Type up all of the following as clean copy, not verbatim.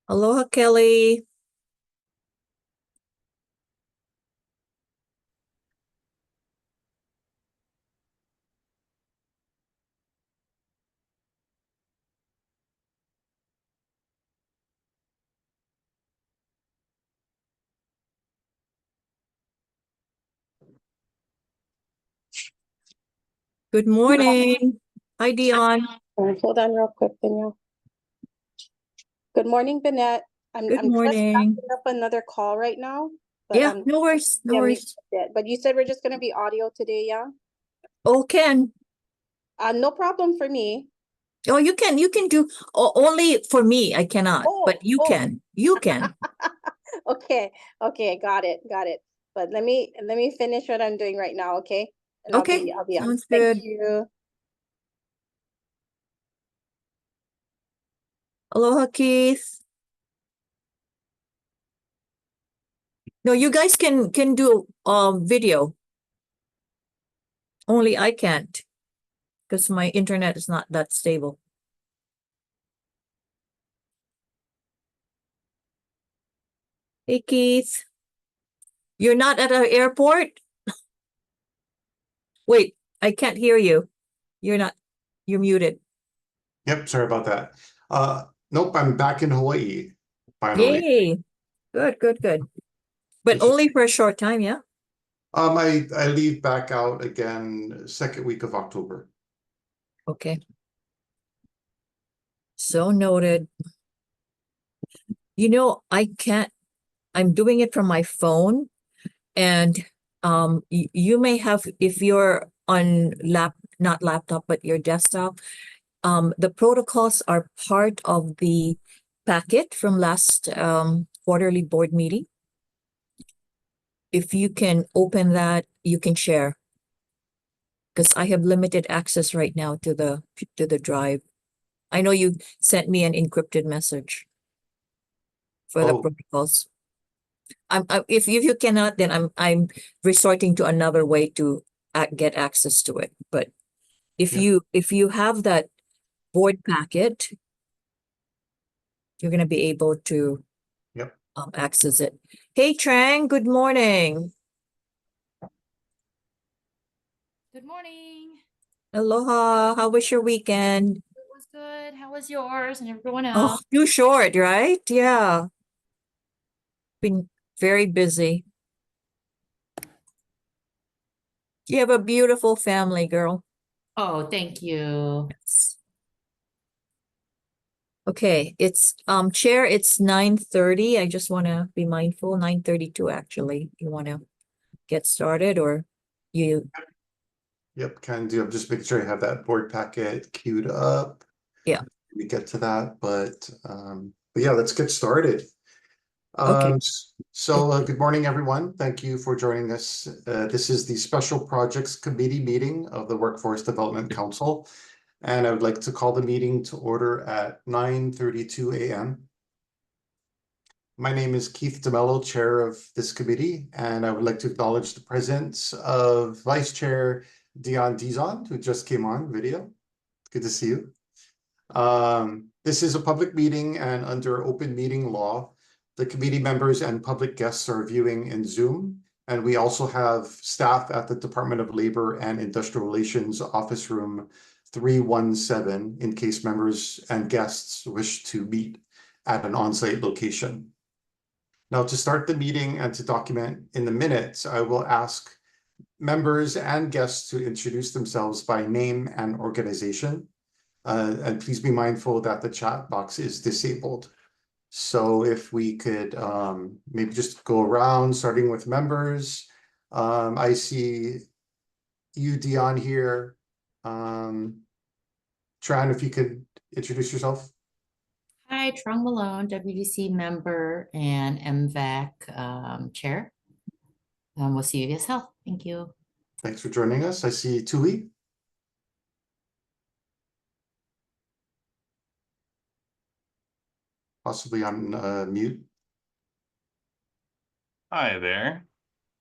Aloha, Kelly. Good morning. Hi, Dion. Hold on real quick, Danielle. Good morning, Bennett. I'm Good just morning. wrapping up another call right now, but Yeah, no worries. No yeah, worries. but you said we're just gonna be audio today, yeah? Oh, Ken. No problem for me. Oh, you can do only for me. I cannot, but you Oh, can. You can. okay, got it. But let me finish what I'm doing right now, okay? And Okay, I'll be on. sounds Thank good. you. Aloha, Keith. No, you guys can do video. Only I can't because my internet is not that stable. Hey, Keith. You're not at an airport? Wait, I can't hear you. You're muted. Yep, sorry about that. Nope, I'm back in Hawaii, finally. Yay. Good. But only for a short time, yeah? I leave back out again second week of October. Okay. So noted. I'm doing it from my phone, and you may have, if you're on not laptop, but your desktop, the protocols are part of the packet from last quarterly board meeting. If you can open that, you can share. Because I have limited access right now to the drive. I know you sent me an encrypted message for the Oh, protocols. If you cannot, then I'm resorting to another way to get access to it. But if yeah. you have that board packet, you're gonna be able to Yep. access it. Hey Trang, good morning. Good morning. Aloha. How was your weekend? It was good. How was yours and everyone Oh, else? too short, right? Yeah. Been very busy. You have a beautiful family, girl. Oh, thank you. Yes. Okay, it's Chair, it's 9:30. I just want to be mindful, 9:32 actually. You want to get started or you Yep, can do. I'm just making sure I have that board packet queued up. Yeah. We get to that, but yeah, let's get started. Okay. Good morning, everyone. Thank you for joining us. This is the Special Projects Committee meeting of the Workforce Development Council, and I would like to call the meeting to order at 9:32 a.m. My name is Keith DeMello, chair of this committee, and I would like to acknowledge the presence of Vice Chair Dion Dizon, who just came on video. Good to see you. This is a public meeting, and under open meeting law, the committee members and public guests are viewing in Zoom, and we also have staff at the Department of Labor and Industrial Relations Office Room 317 in case members and guests wish to meet at an on-site location. Now, to start the meeting and to document in the minutes, I will ask members and guests to introduce themselves by name and organization. And please be mindful that the chat box is disabled. So if we could maybe just go around, starting with members. I see you, Dion, here. Tran, if you could introduce yourself. Hi, Trung Malone, WDC member and MVAC chair. We'll see you guys health. Thank you. Thanks for joining us. I see Tui. Possibly on mute. Hi there.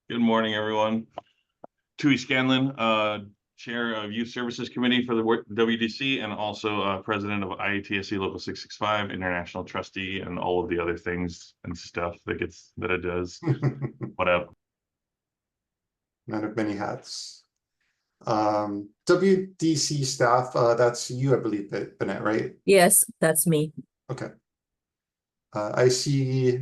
Good morning, everyone. Tui Scanlon, Chair of Youth Services Committee for the WDC, and also President of IATSE Local 665, International Trustee, and all of the other things and stuff that it does. What up? Man of many hats. WDC staff, that's you, I believe, Bennett, right? Yes, that's me. Okay. I see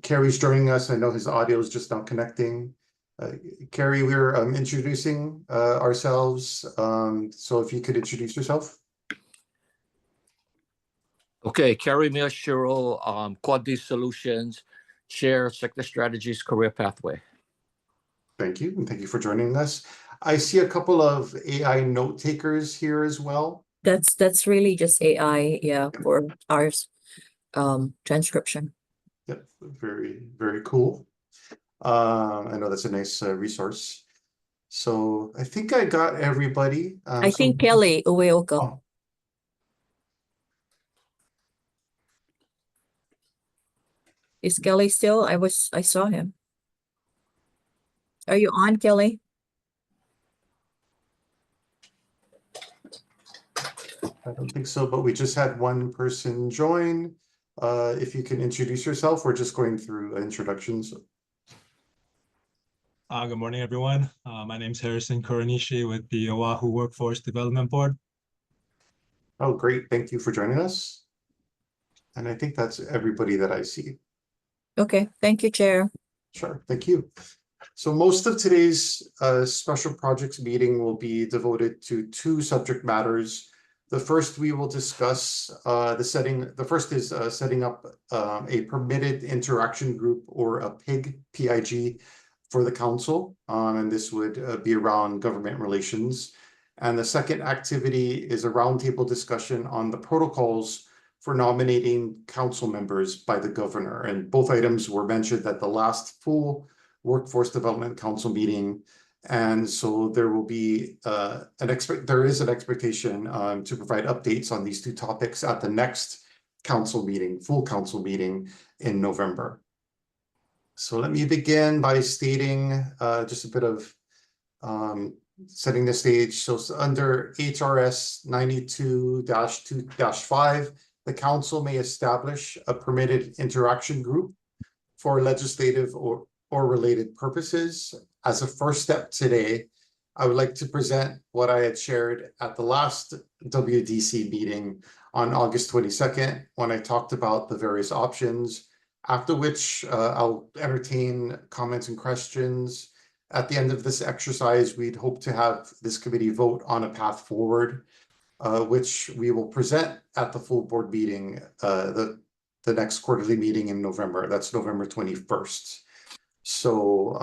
Carrie's joining us. I know his audio is just now connecting. Carrie, we're introducing ourselves. So if you could introduce yourself. Okay, Carrie Miyashiro, Quad D Solutions, Chair, Sector Strategies, Career Pathway. Thank you, and thank you for joining us. I see a couple of AI note takers here as well. That's really just AI, yeah, for our transcription. Yep, very, very cool. I know that's a nice resource. So I think I got everybody. I think Kelly Uweoko. Oh, Is Kelly still? I saw him. Are you on, Kelly? I don't think so, but we just had one person join. If you can introduce yourself, we're just going through introductions. Good morning, everyone. My name is Harrison Koronishi with the Oahu Workforce Development Board. Oh, great. Thank you for joining us. And I think that's everybody that I see. Okay, thank you, Chair. Sure, thank you. So most of today's special projects meeting will be devoted to two subject matters. The first we will discuss the first is setting up a permitted interaction group, or a PIG, for the council, and this would be around government relations. And the second activity is a roundtable discussion on the protocols for nominating council members by the governor. And both items were mentioned at the last full Workforce Development Council meeting. And so there will be there is an expectation to provide updates on these two topics at the next council meeting, full council meeting in November. So let me begin by stating just a bit of setting the stage. So under HRS 92-2-5, the council may establish a permitted interaction group for legislative or related purposes. As a first step today, I would like to present what I had shared at the last WDC meeting on August 22nd, when I talked about the various options, after which I'll entertain comments and questions. At the end of this exercise, we'd hope to have this committee vote on a path forward, which we will present at the full board meeting, the next quarterly meeting in November. That's November 21st. So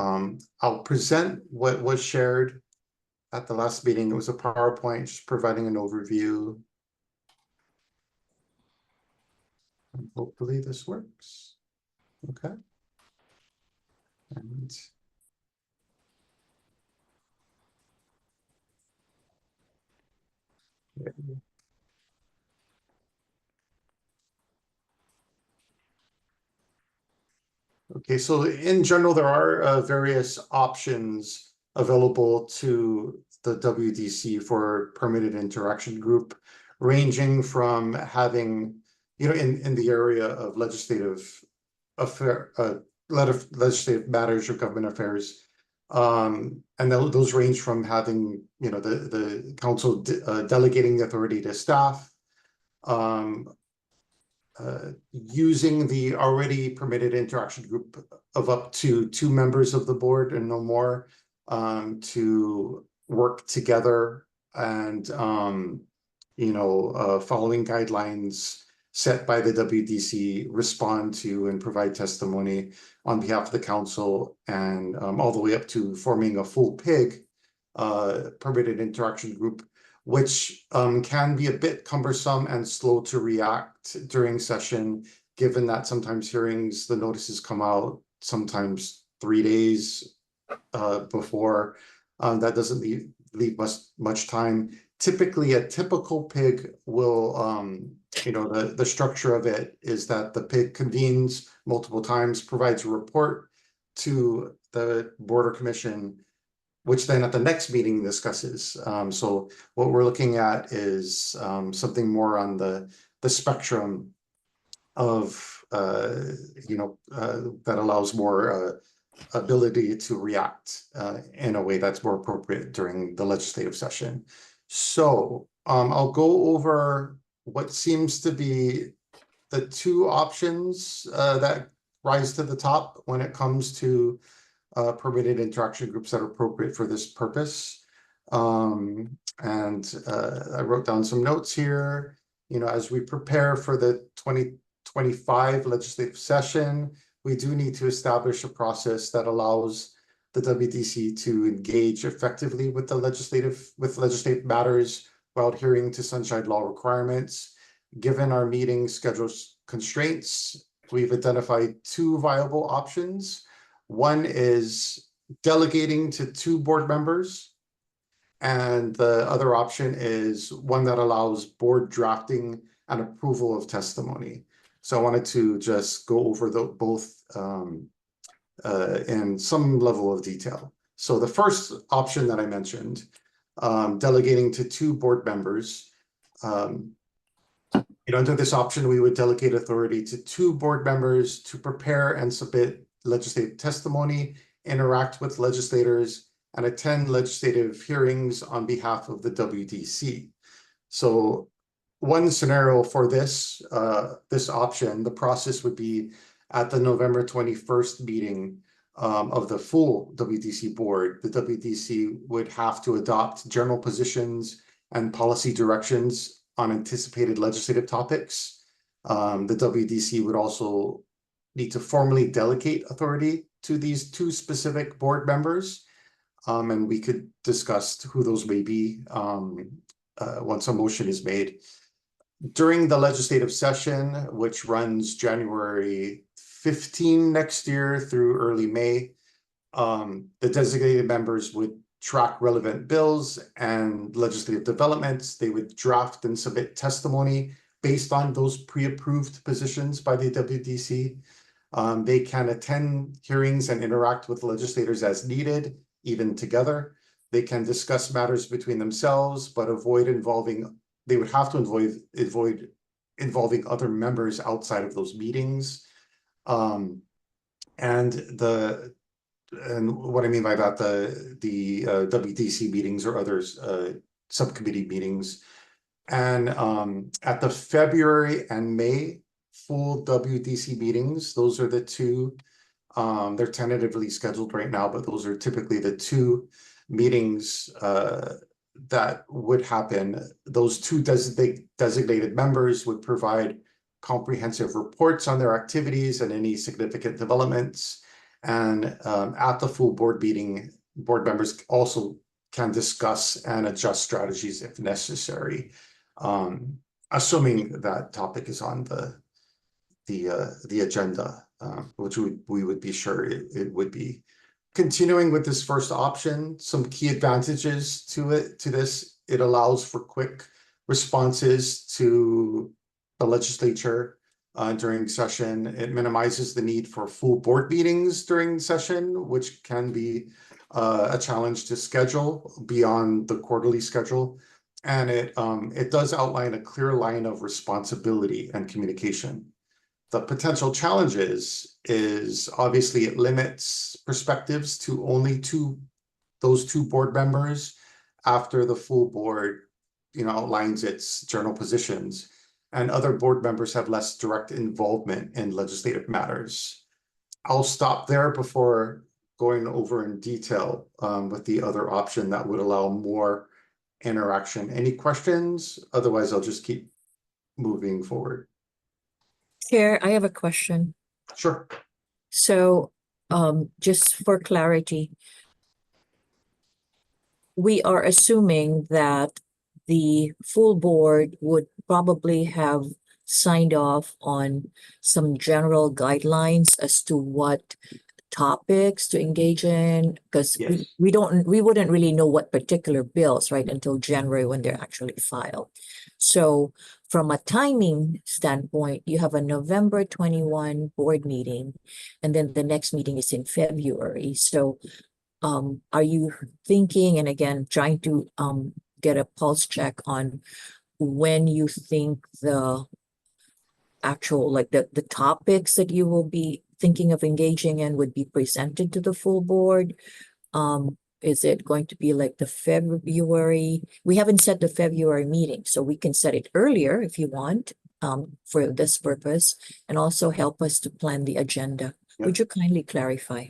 I'll present what was shared at the last meeting. It was a PowerPoint just providing an overview. And hopefully this works. Okay. And okay, so in general, there are various options available to the WDC for permitted interaction group, ranging from having, in the area of legislative matters or government affairs, and those range from having, the council delegating the authority to staff, using the already permitted interaction group of up to 2 members of the board and no more, to work together and following guidelines set by the WDC, respond to and provide testimony on behalf of the council, and all the way up to forming a full PIG, permitted interaction group, which can be a bit cumbersome and slow to react during session, given that sometimes hearings, the notices come out sometimes 3 days before. That doesn't leave much time. Typically, a typical PIG will, the structure of it is that the PIG convenes multiple times, provides a report to the Board or Commission, which then at the next meeting discusses. So what we're looking at is something more on the spectrum of that allows more ability to react in a way that's more appropriate during the legislative session. So I'll go over what seems to be the two options that rise to the top when it comes to permitted interaction groups that are appropriate for this purpose. I wrote down some notes here. As we prepare for the 2025 legislative session, we do need to establish a process that allows the WDC to engage effectively with legislative matters while adhering to sunshine law requirements. Given our meeting schedule constraints, we've identified two viable options. One is delegating to 2 board members, and the other option is one that allows board drafting and approval of testimony. So I wanted to just go over both in some level of detail. So the first option that I mentioned, delegating to 2 board members, under this option, we would delegate authority to 2 board members to prepare and submit legislative testimony, interact with legislators, and attend legislative hearings on behalf of the WDC. So one scenario for this option, the process would be at the November 21st meeting of the full WDC board. The WDC would have to adopt general positions and policy directions on anticipated legislative topics. The WDC would also need to formally delegate authority to these 2 specific board members. And we could discuss who those may be once a motion is made. During the legislative session, which runs January 15 next year through early May, the designated members would track relevant bills and legislative developments. They would draft and submit testimony based on those pre-approved positions by the WDC. They can attend hearings and interact with legislators as needed, even together. They can discuss matters between themselves, but they would have to avoid involving other members outside of those meetings. And what I mean by that, the WDC meetings or others, subcommittee meetings. And at the February and May full WDC meetings, those are the 2, they're tentatively scheduled right now, but those are typically the 2 meetings that would happen. Those 2 designated members would provide comprehensive reports on their activities and any significant developments. And at the full board meeting, board members also can discuss and adjust strategies if necessary, assuming that topic is on the agenda, which we would be sure it would be. Continuing with this first option, some key advantages to this: it allows for quick responses to the legislature during session. It minimizes the need for full board meetings during session, which can be a challenge to schedule beyond the quarterly schedule. And it does outline a clear line of responsibility and communication. The potential challenges is obviously it limits perspectives to only those 2 board members after the full board outlines its journal positions, and other board members have less direct involvement in legislative matters. I'll stop there before going over in detail with the other option that would allow more interaction. Any questions? Otherwise, I'll just keep moving forward. Chair, I have a question. Sure. So, just for clarity, we are assuming that the full board would probably have signed off on some general guidelines as to what topics to engage in, because Yes. we wouldn't really know what particular bills, right, until January when they're actually filed. So from a timing standpoint, you have a November 21 board meeting, and then the next meeting is in February. So are you thinking, and again, trying to get a pulse check on when you think the actual, like the topics that you will be thinking of engaging in would be presented to the full board? Is it going to be like the February? We haven't set the February meeting, so we can set it earlier if you want, for this purpose, and also help us to plan the agenda. Yep. Would you kindly clarify?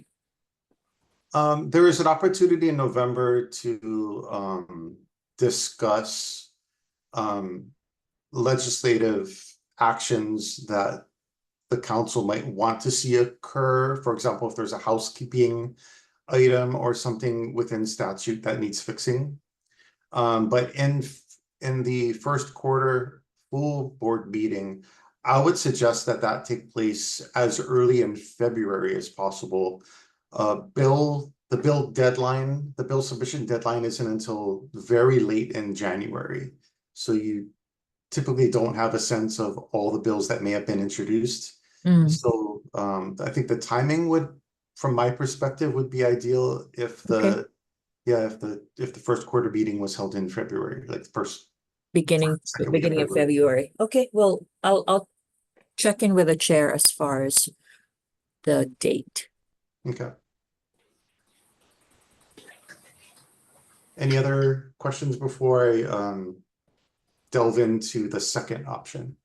There is an opportunity in November to discuss legislative actions that the council might want to see occur. For example, if there's a housekeeping item or something within statute that needs fixing. But in the first quarter full board meeting, I would suggest that take place as early in February as possible. The bill submission deadline isn't until very late in January. So you typically don't have a sense of all the bills that may have been introduced. So I think the timing would, from my perspective, would be ideal if the first quarter meeting was held in February, like the first Beginning second week of February. Okay, well, I'll check in with the chair as far as the date. Okay. Any other questions before I delve into the second option?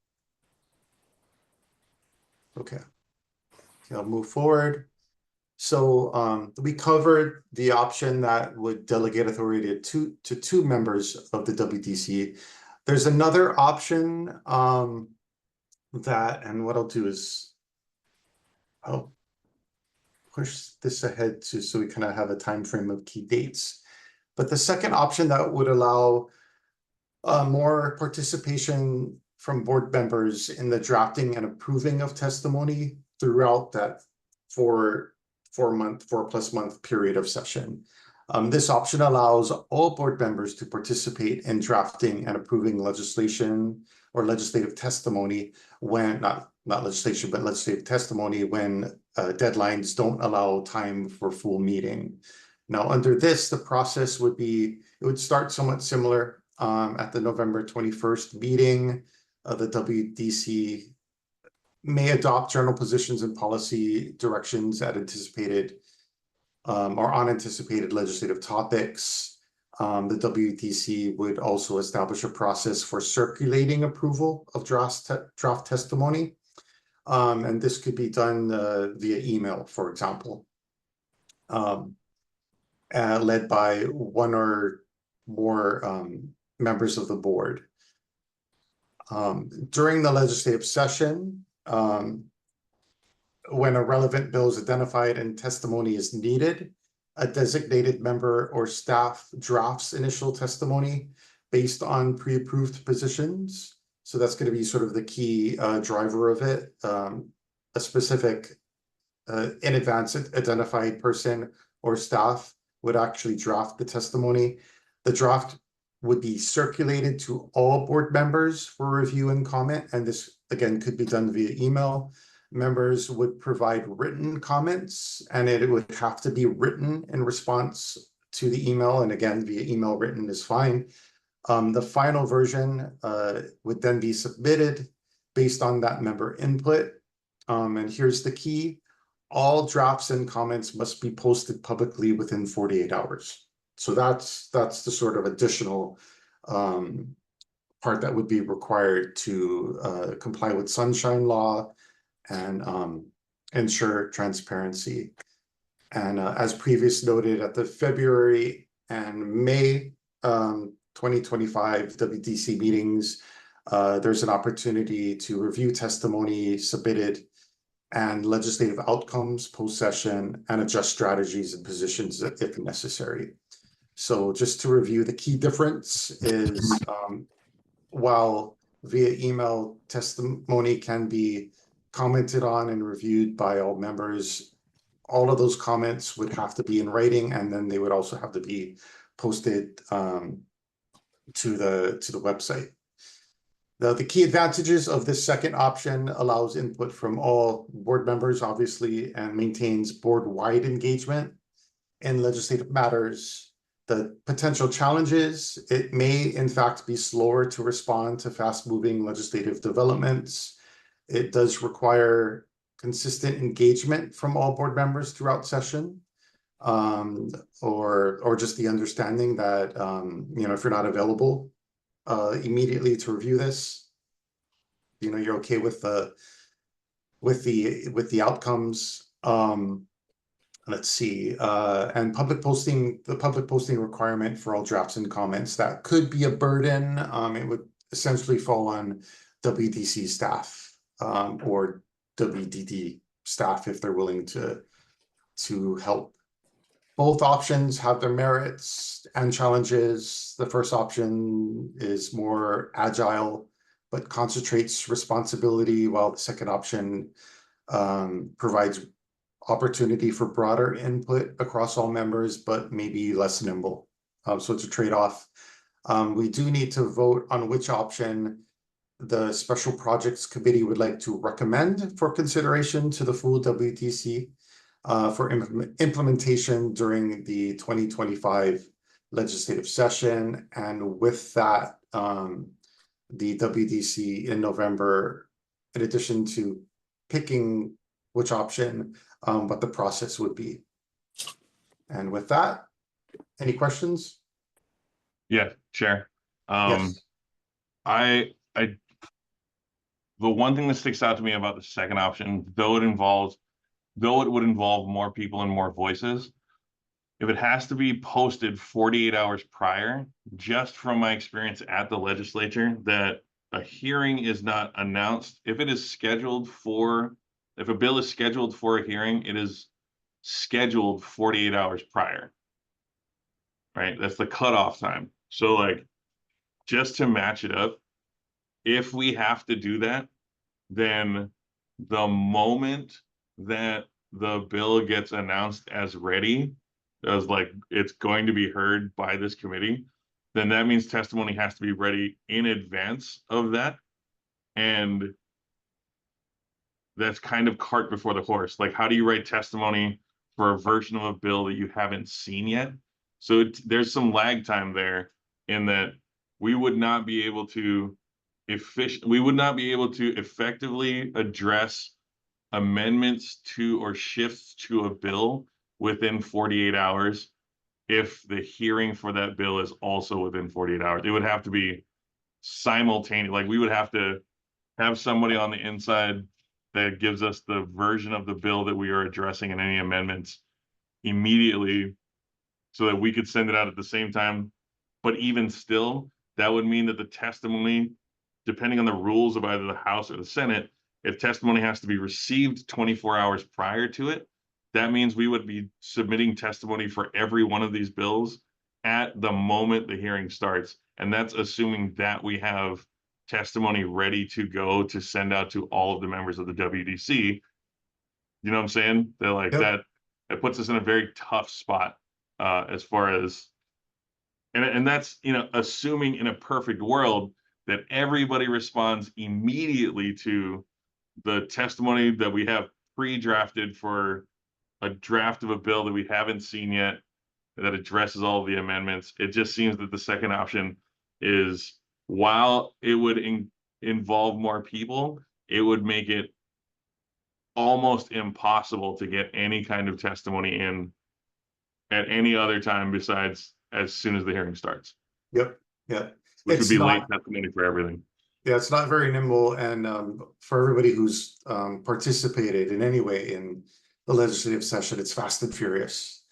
Okay, I'll move forward. So we covered the option that would delegate authority to two members of the WDC. There's another option that, and what I'll do is I'll push this ahead so we kind of have a time frame of key dates. But the second option that would allow more participation from board members in the drafting and approving of testimony throughout that 4+ month period of session. This option allows all board members to participate in drafting and approving legislation or legislative testimony when, not legislation, but legislative testimony when deadlines don't allow time for full meeting. Now, under this, the process would start somewhat similar at the November 21st meeting. The WDC may adopt general positions and policy directions at anticipated or unanticipated legislative topics. The WDC would also establish a process for circulating approval of draft testimony. And this could be done via email, for example, led by one or more members of the board. During the legislative session, when a relevant bill is identified and testimony is needed, a designated member or staff drafts initial testimony based on pre-approved positions. So that's going to be sort of the key driver of it. A specific in advance identified person or staff would actually draft the testimony. The draft would be circulated to all board members for review and comment. And this, again, could be done via email. Members would provide written comments, and it would have to be written in response to the email. And again, via email, written is fine. The final version would then be submitted based on that member input. And here's the key. All drafts and comments must be posted publicly within 48 hours. So that's the sort of additional part that would be required to comply with sunshine law and ensure transparency. And as previously noted, at the February and May 2025 WDC meetings, there's an opportunity to review testimony submitted and legislative outcomes post-session and adjust strategies and positions if necessary. So just to review, the key difference is while via email testimony can be commented on and reviewed by all members, all of those comments would have to be in writing, and then they would also have to be posted to the website. The key advantages of this second option allows input from all board members, obviously, and maintains board-wide engagement. in legislative matters. The potential challenges, it may in fact be slower to respond to fast-moving legislative developments. It does require consistent engagement from all board members throughout session, or just the understanding that if you're not available immediately to review this, you're okay with the outcomes. Let's see, and the public posting requirement for all drafts and comments, that could be a burden. It would essentially fall on WDC staff or WDD staff if they're willing to help. Both options have their merits and challenges. The first option is more agile, but concentrates responsibility, while the second option provides opportunity for broader input across all members, but maybe less nimble. So it's a trade-off. We do need to vote on which option the Special Projects Committee would like to recommend for consideration to the full WDC for implementation during the 2025 legislative session. And with that, the WDC in November, in addition to picking which option, what the process would be. And with that, any questions? Yeah, Chair. Yes. The one thing that sticks out to me about the second option, though it would involve more people and more voices, if it has to be posted 48 hours prior, just from my experience at the legislature, that a hearing is not announced. If a bill is scheduled for a hearing, it is scheduled 48 hours prior. Right? That's the cutoff time. So like, just to match it up, if we have to do that, then the moment that the bill gets announced as ready, as like it's going to be heard by this committee, then that means testimony has to be ready in advance of that. And that's kind of cart before the horse. Like, how do you write testimony for a version of a bill that you haven't seen yet? So there's some lag time there, in that we would not be able to effectively address amendments to or shifts to a bill within 48 hours if the hearing for that bill is also within 48 hours. It would have to be simultaneous. Like, we would have to have somebody on the inside that gives us the version of the bill that we are addressing and any amendments immediately, so that we could send it out at the same time. But even still, that would mean that the testimony, depending on the rules of either the House or the Senate, if testimony has to be received 24 hours prior to it, that means we would be submitting testimony for every one of these bills at the moment the hearing starts. And that's assuming that we have testimony ready to go to send out to all of the members of the WDC. You know what I'm saying? They're like, Yep. that puts us in a very tough spot as far as, and that's, assuming in a perfect world that everybody responds immediately to the testimony that we have pre-drafted for a draft of a bill that we haven't seen yet, that addresses all of the amendments. It just seems that the second option is, while it would involve more people, it would make it almost impossible to get any kind of testimony in at any other time besides as soon as the hearing starts. Yep. Yeah. Which would be late not- testimony for everything. Yeah, it's not very nimble, and for everybody who's participated in any way in the legislative session, it's fast and furious.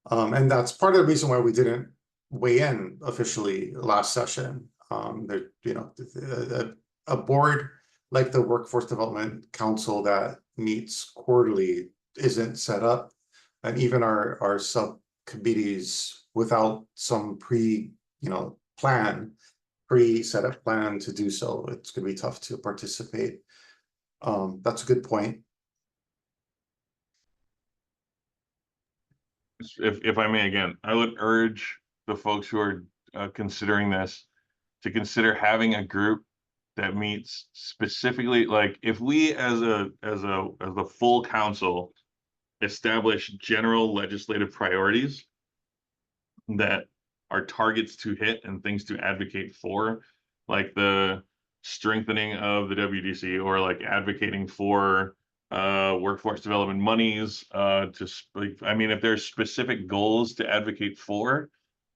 And that's part of the reason why we didn't weigh in officially last session. A board like the Workforce Development Council that meets quarterly isn't set up, and even our subcommittees without some pre-set up plan to do so, it's gonna be tough to participate. That's a good point. If I may, again, I would urge the folks who are considering this to consider having a group that meets specifically, like, if we as the full council establish general legislative priorities that are targets to hit and things to advocate for, like the strengthening of the WDC, or like advocating for workforce development monies, I mean, if there's specific goals to advocate for,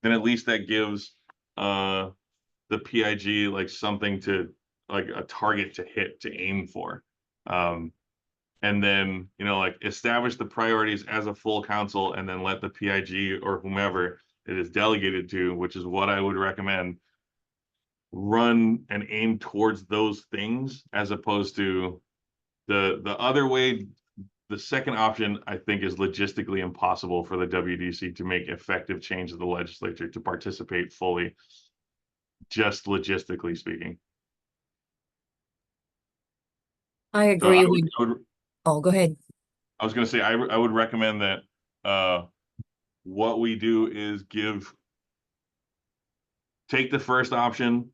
then at least that gives the PIG like something to, like a target to hit, to aim for. And then, you know, like establish the priorities as a full council, and then let the PIG or whomever it is delegated to, which is what I would recommend, run and aim towards those things, as opposed to the other way. The second option, I think, is logistically impossible for the WDC to make effective change of the legislature to participate fully, just logistically speaking. I So agree I with, would, oh, go ahead. I was going to say, I would recommend that what we do is take the first option.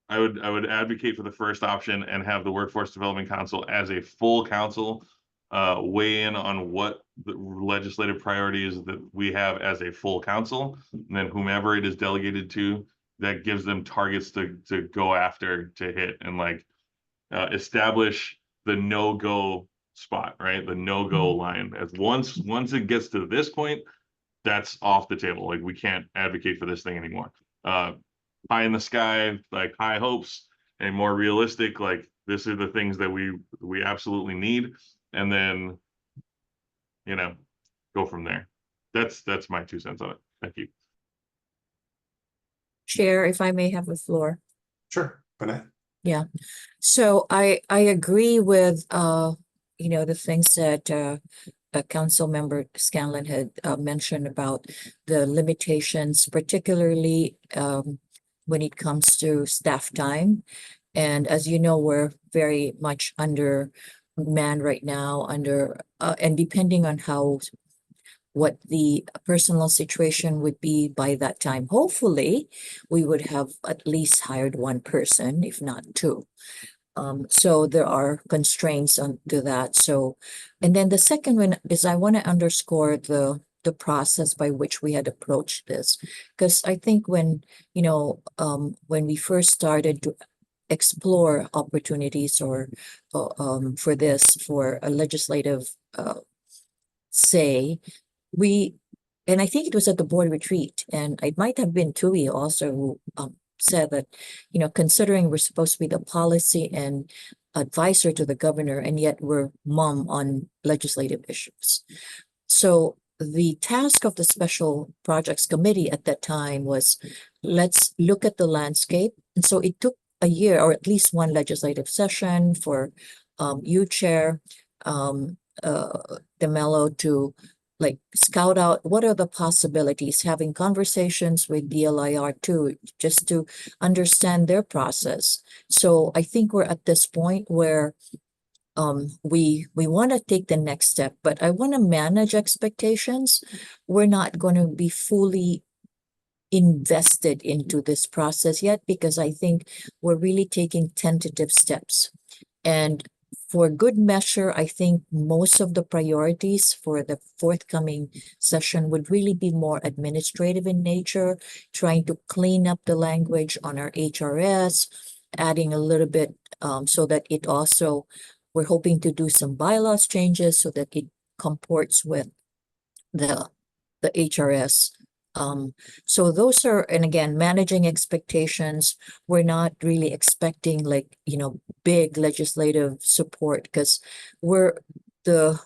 I would advocate for the first option and have the Workforce Development Council as a full council weigh in on what the legislative priorities that we have as a full council, and then whomever it is delegated to, that gives them targets to go after, to hit, and like establish the no-go spot, right? The no-go line. As once it gets to this point, that's off the table. Like, we can't advocate for this thing anymore. Pie in the sky, like high hopes, and more realistic, like this are the things that we absolutely need, and then, you know, go from there. That's my 2 cents on it. Thank you. Chair, if I may have the floor. Sure, Bennett. Yeah, so I agree with you know, the things that Council Member Scanlon had mentioned about the limitations, particularly when it comes to staff time. And as you know, we're very much undermanned right now, and depending on what the personal situation would be by that time, hopefully we would have at least hired one person, if not two. So there are constraints to that. So, and then the second one is, I want to underscore the process by which we had approached this, because I think when, you know, when we first started to explore opportunities or for this, for a legislative say, and I think it was at the board retreat, and it might have been Tui also who said that, you know, considering we're supposed to be the policy and advisor to the governor, and yet we're mum on legislative issues. So the task of the Special Projects Committee at that time was, let's look at the landscape. And so it took a year, or at least one legislative session for you, Chair, DeMello, to like scout out what are the possibilities, having conversations with DLIR too, just to understand their process. So I think we're at this point where we want to take the next step, but I want to manage expectations. We're not going to be fully invested into this process yet, because I think we're really taking tentative steps. And for good measure, I think most of the priorities for the forthcoming session would really be more administrative in nature, trying to clean up the language on our HRS, adding a little bit so that it also, we're hoping to do some bylaws changes so that it comports with the HRS. So those are, and again, managing expectations. We're not really expecting, like, you know, big legislative support, because the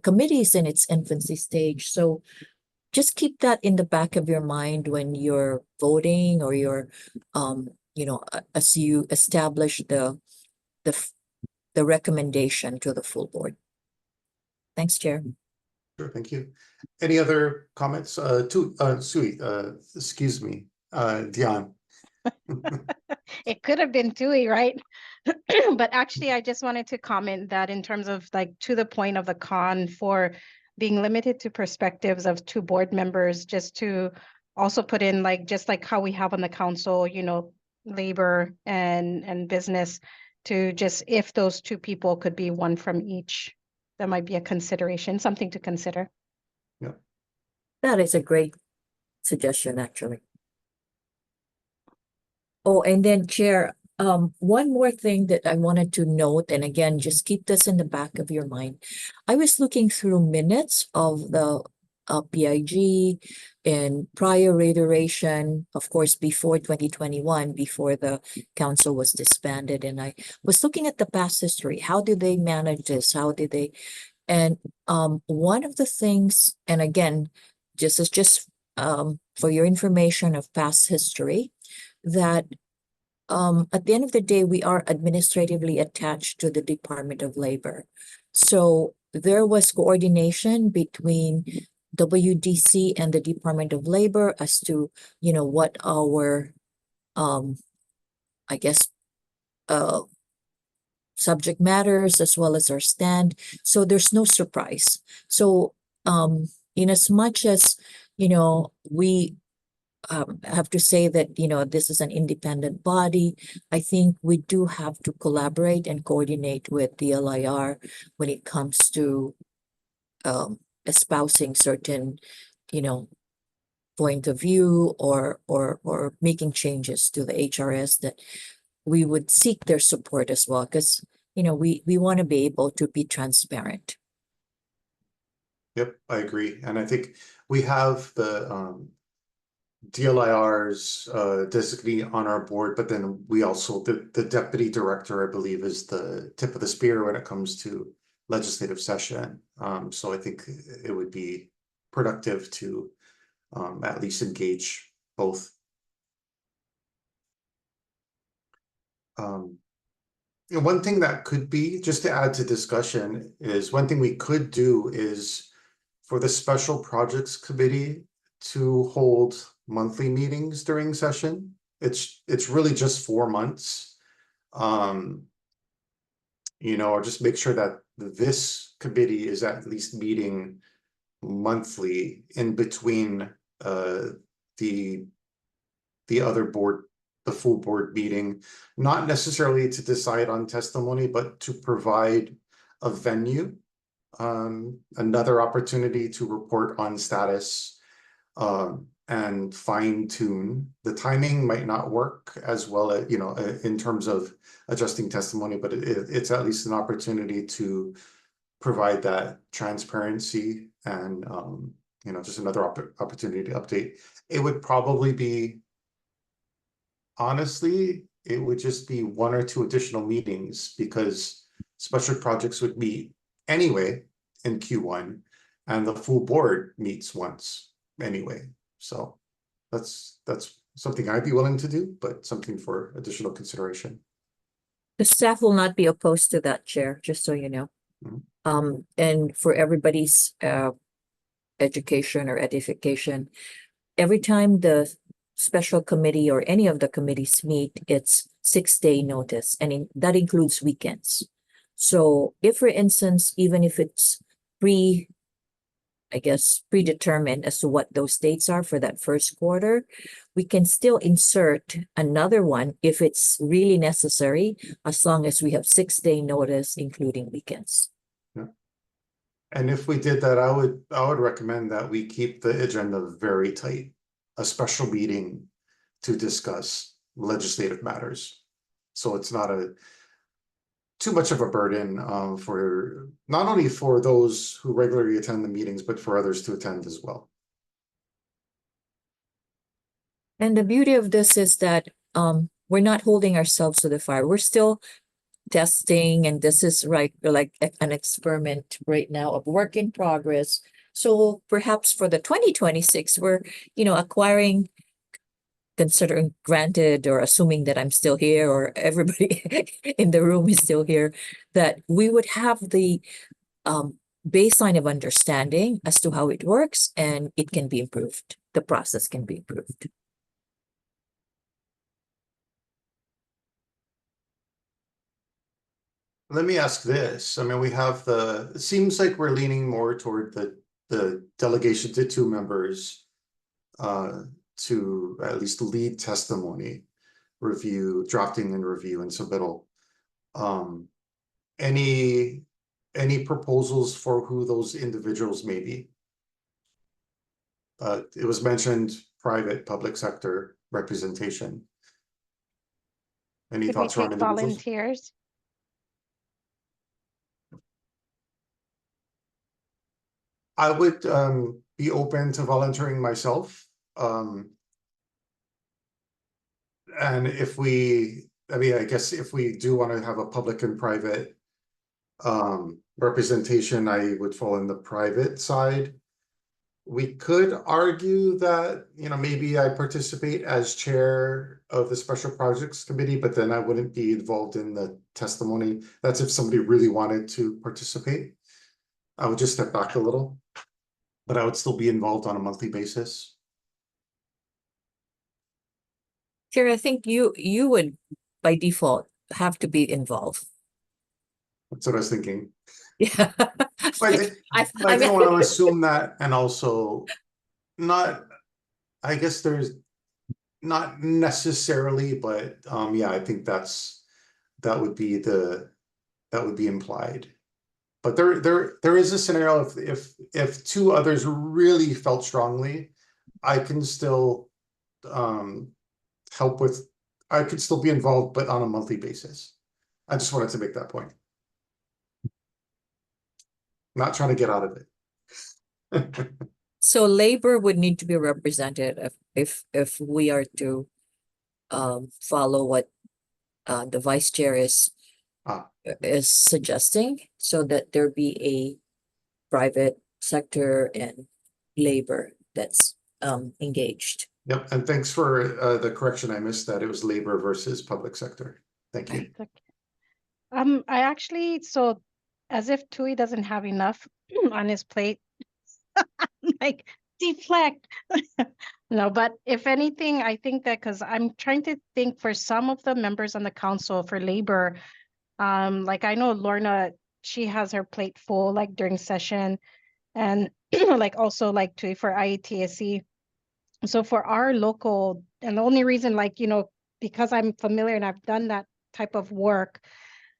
committee is in its infancy stage. So just keep that in the back of your mind when you're voting, or you're, you know, as you establish the recommendation to the full board. Thanks, Chair. Sure, thank you. Any other comments? Sui, excuse me, Dion. It could have been Tui, right? But actually, I just wanted to comment that in terms of, like, to the point of the con for being limited to perspectives of two board members, just to also put in, like, just like how we have on the council, you know, labor and business, to just, if those two people could be one from each that might be a consideration, something to consider. That is a great suggestion, actually. Oh, and then Chair, one more thing that I wanted to note, and again, just keep this in the back of your mind. I was looking through minutes of the PIG and prior reiteration, of course, before 2021, before the council was disbanded, and I was looking at the past history. How did they manage this? How did they? And one of the things, and again, just for your information of past history, that at the end of the day, we are administratively attached to the Department of Labor. So there was coordination between WDC and the Department of Labor as to, what our, I guess, subject matters as well as our stand. So there's no surprise. So in as much as, we have to say that, this is an independent body, I think we do have to collaborate and coordinate with the LIR when it comes to espousing certain, point of view or making changes to the HRS, that we would seek their support as well, because, we want to be able to be transparent. Yep, I agree. And I think we have the DLIR's designee on our board, but then we also, the deputy director, I believe, is the tip of the spear when it comes to legislative session. So I think it would be productive to at least engage both. One thing that could be, just to add to discussion, is one thing we could do is for the Special Projects Committee to hold monthly meetings during session. It's really just 4 months. Or just make sure that this committee is at least meeting monthly in between the other board, the full board meeting, not necessarily to decide on testimony, but to provide a venue, another opportunity to report on status, and fine tune. The timing might not work as well, in terms of adjusting testimony, but it's at least an opportunity to provide that transparency and, just another opportunity to update. It would probably be, honestly, it would just be 1 or 2 additional meetings, because special projects would meet anyway in Q1 and the full board meets once anyway. So that's something I'd be willing to do, but something for additional consideration. The staff will not be opposed to that, Chair, just so you know. Mhm. And for everybody's education or edification, every time the special committee or any of the committees meet, it's 6-day notice, and that includes weekends. So if, for instance, even if it's predetermined as to what those dates are for that first quarter, we can still insert another one if it's really necessary, as long as we have 6-day notice, including weekends. And if we did that, I would recommend that we keep the agenda very tight, a special meeting to discuss legislative matters. So it's not too much of a burden for not only for those who regularly attend the meetings, but for others to attend as well. And the beauty of this is that we're not holding ourselves to the fire. We're still testing, and this is like an experiment right now of work in progress. So perhaps for the 2026, we're, acquiring, considering granted or assuming that I'm still here or everybody in the room is still here, that we would have the baseline of understanding as to how it works, and it can be improved. The process can be improved. Let me ask this. I mean, we have it seems like we're leaning more toward the delegation to 2 members to at least lead testimony, review, drafting and review and submittal. Any any proposals for who those individuals may be? It was mentioned private, public sector representation. Any Could we thoughts around take individuals? volunteers? I would be open to volunteering myself. And if we, I mean, I guess if we do want to have a public and private representation, I would fall in the private side. We could argue that, you know, maybe I participate as chair of the Special Projects Committee, but then I wouldn't be involved in the testimony. That's if somebody really wanted to participate. I would just step back a little, but I would still be involved on a monthly basis. Chair, I think you would by default have to be involved. That's what I was thinking. Yeah. But I didn't want to assume that, and also not, I guess there's not necessarily, but yeah, I think that would be implied. But there is a scenario if two others really felt strongly, I can still help with, I could still be involved, but on a monthly basis. I just wanted to make that point. Not trying to get out of it. So labor would need to be represented if we are to follow what the vice chair is suggesting, so that there be a private sector and labor that's engaged. Yep, and thanks for the correction. I missed that. It was labor versus public sector. Thank you. I actually, so as if Tui doesn't have enough on his plate, like deflect. No, but if anything, I think that because I'm trying to think for some of the members on the council for labor, like I know Lorna, she has her plate full like during session, and like also like Tui for IETSE. So for our local, and the only reason, like, you know, because I'm familiar and I've done that type of work,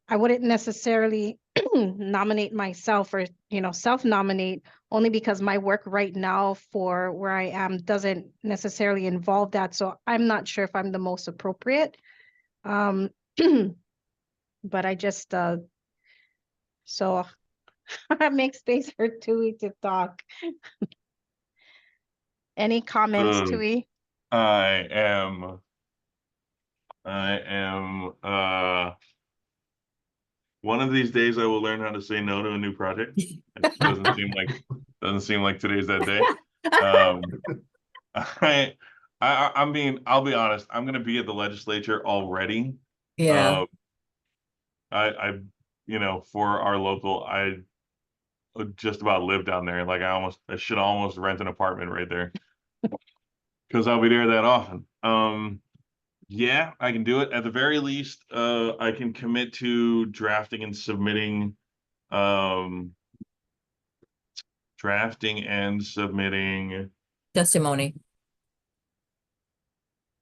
I wouldn't necessarily nominate myself or, you know, self-nominate, only because my work right now for where I am doesn't necessarily involve that. So I'm not sure if I'm the most appropriate. But I just, so I make space for Tui to talk. Any comments, Tui? I am one of these days I will learn how to say no to a new project. It doesn't seem like today's that day. I'll be honest, I'm gonna be at the legislature already. Yeah. I you know, for our local, I just about live down there. Like I should almost rent an apartment right there. Because I'll be there that often. Yeah, I can do it. At the very least, I can commit to drafting and submitting Testimony.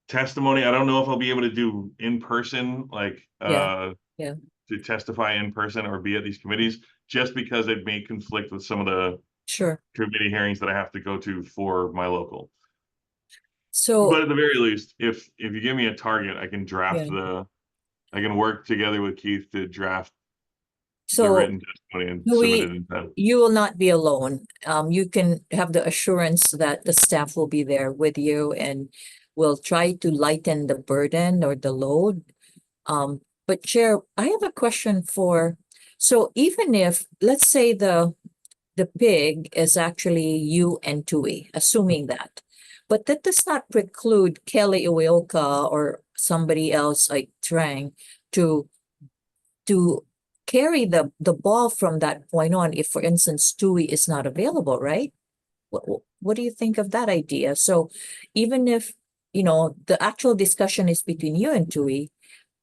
testimony. I don't know if I'll be able to do in person, like Yeah. to testify in person or be at these committees, just because it may conflict with some of the Sure. committee hearings that I have to go to for my local. So But at the very least, if you give me a target, I can draft I can work together with Keith to draft the written testimony and submit it in time. you will not be alone. You can have the assurance that the staff will be there with you and will try to lighten the burden or the load. But Chair, I have a question so even if, let's say the pig is actually you and Tui, assuming that, but that does not preclude Kelly Ueoka or somebody else like Trang to carry the ball from that point on if, for instance, Tui is not available, right? What do you think of that idea? So even if, you know, the actual discussion is between you and Tui,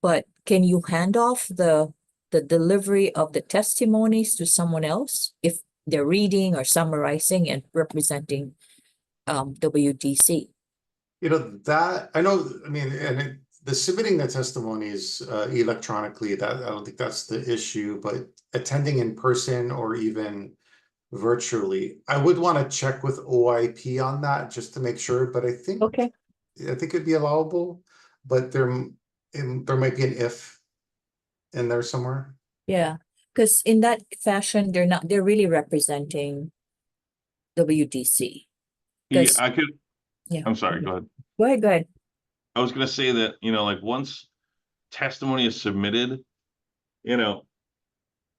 but can you hand off the delivery of the testimonies to someone else if they're reading or summarizing and representing WDC? You know, that I know, I mean, and the submitting the testimonies electronically, that I don't think that's the issue, but attending in person or even virtually, I would want to check with OIP on that just to make sure, but I think Okay, it'd be allowable, but there might be an if in there somewhere. yeah, because in that fashion, they're really representing WDC. Yeah, 'Cause- I could, Yeah. I'm sorry, go ahead. Go ahead, go ahead. I was gonna say that, like once testimony is submitted,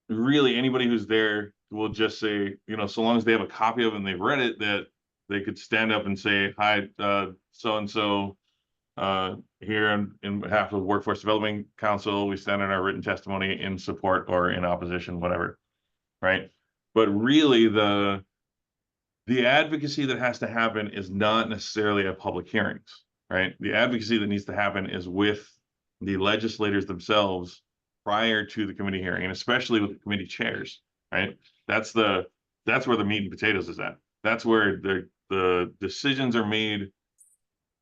really anybody who's there will just say, so long as they have a copy of it and they've read it, that they could stand up and say, hi, so-and-so, here in behalf of Workforce Development Council, we stand in our written testimony in support or in opposition, whatever, right? But really the advocacy that has to happen is not necessarily at public hearings, right? The advocacy that needs to happen is with the legislators themselves prior to the committee hearing, and especially with the committee chairs, right? That's where the meat and potatoes is at. That's where the decisions are made,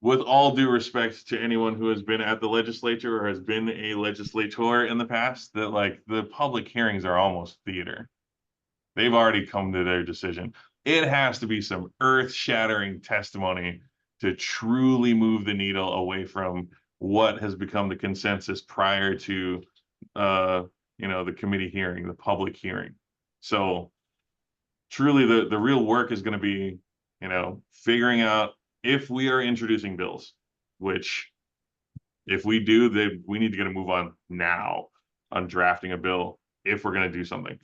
with all due respect to anyone who has been at the legislature or has been a legislator in the past, that like the public hearings are almost theater. They've already come to their decision. It has to be some earth-shattering testimony to truly move the needle away from what has become the consensus prior to the committee hearing, the public hearing. So truly the real work is going to be, figuring out if we are introducing bills, which if we do, we need to get a move on now on drafting a bill if we're going to do something.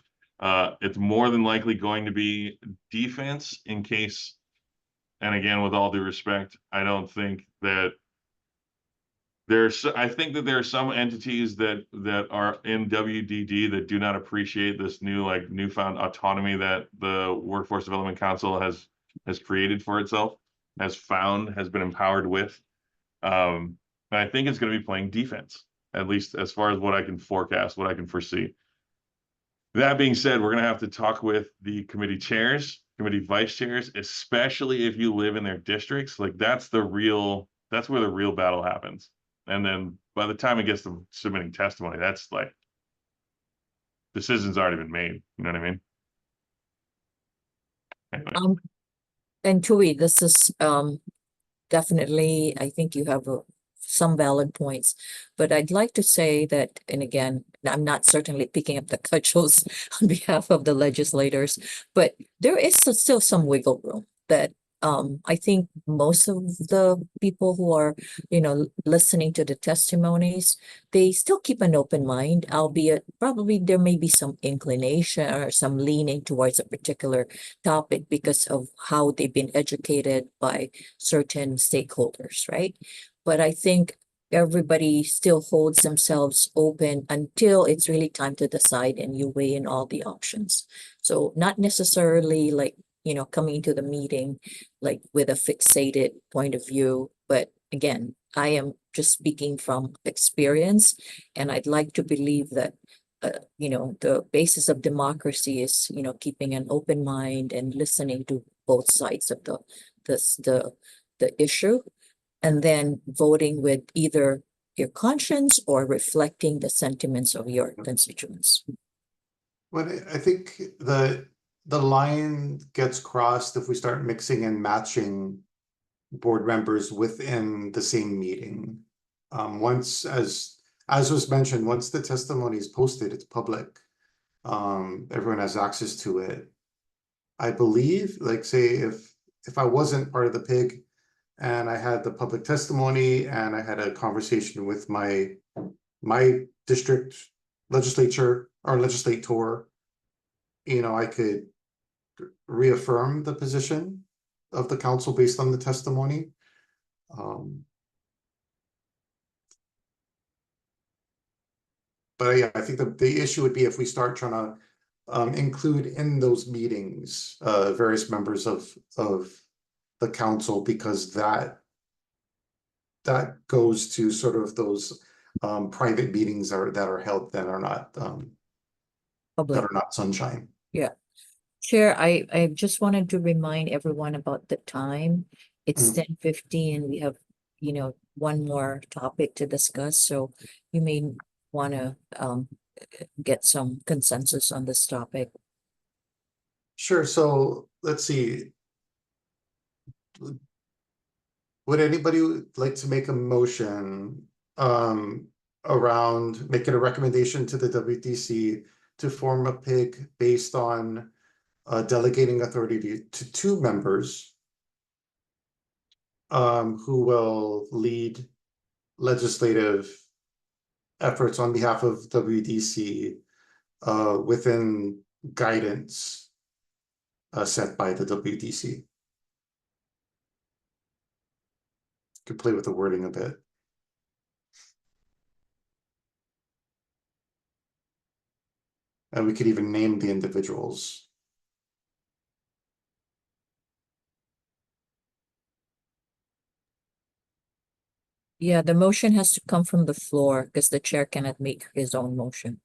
It's more than likely going to be defense in case, and again, with all due respect, I don't think that I think that there are some entities that are in WDD that do not appreciate this newfound autonomy that the Workforce Development Council has created for itself, has been empowered with. And I think it's going to be playing defense, at least as far as what I can forecast, what I can foresee. That being said, we're going to have to talk with the committee chairs, committee vice chairs, especially if you live in their districts. Like that's where the real battle happens. And then by the time it gets to submitting testimony, that's like decisions already been made. You know what I mean? Anyway. And Tui, this is definitely, I think you have some valid points, but I'd like to say that, and again, I'm not certainly picking up the cudgels on behalf of the legislators, but there is still some wiggle room that I think most of the people who are, listening to the testimonies, they still keep an open mind, albeit probably there may be some inclination or some leaning towards a particular topic because of how they've been educated by certain stakeholders, right? But I think everybody still holds themselves open until it's really time to decide and you weigh in all the options. So not necessarily like, coming to the meeting like with a fixated point of view, but again, I am just speaking from experience, and I'd like to believe that the basis of democracy is, keeping an open mind and listening to both sides of the issue, and then voting with either your conscience or reflecting the sentiments of your constituents. But I think the line gets crossed if we start mixing and matching board members within the same meeting. Once, as was mentioned, once the testimony is posted, it's public. Everyone has access to it. I believe, like say, if I wasn't part of the PIG and I had the public testimony and I had a conversation with my district legislator, I could reaffirm the position of the council based on the testimony. But yeah, I think the issue would be if we start trying to include in those meetings various members of the council, because that goes to sort of those private meetings that are held that are not Public. that are not sunshine. Yeah. Chair, I just wanted to remind everyone about the time. It's 10:15. We have, one more topic to discuss, so you may want to get some consensus on this topic. Sure, so let's see. Would anybody like to make a motion around making a recommendation to the WDC to form a PIG based on delegating authority to two members who will lead legislative efforts on behalf of WDC within guidance set by the WDC? Could play with the wording a bit. And we could even name the individuals. Yeah, the motion has to come from the floor because the chair cannot make his own motion.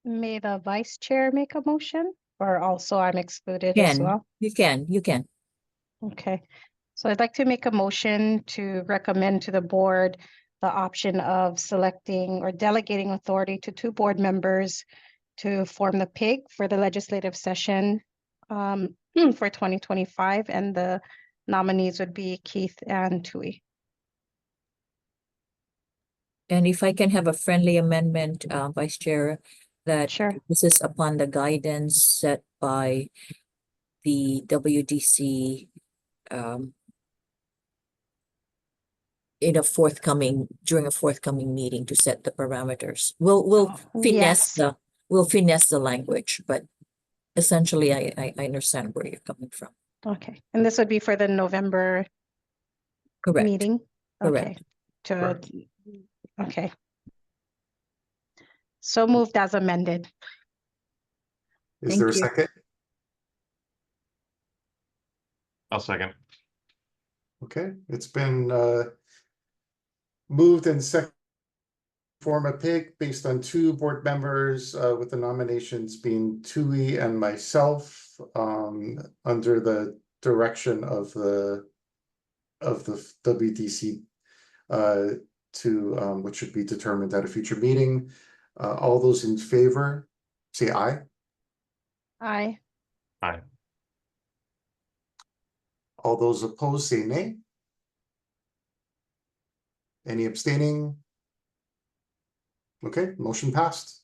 May the vice chair make a motion, or also I'm excluded as Can, well? you can. Okay, so I'd like to make a motion to recommend to the board the option of selecting or delegating authority to two board members to form the PIG for the legislative session for 2025, and the nominees would be Keith and Tui. And if I can have a friendly amendment, Vice Chair, that Sure. this is upon the guidance set by the WDC during a forthcoming meeting to set the parameters. We'll finesse Yes. the language, but essentially I understand where you're coming from. Okay, and this would be for the November Correct. meeting? Correct. Okay, okay. So moved as amended. Is Thank there a you. second? I'll second. Okay, it's been moved and second form a PIG based on two board members with the nominations being Tui and myself under the direction of the WDC which should be determined at a future meeting. All those in favor, say aye. Aye. Aye. All those opposed, say nay. Any abstaining? Okay, motion passed.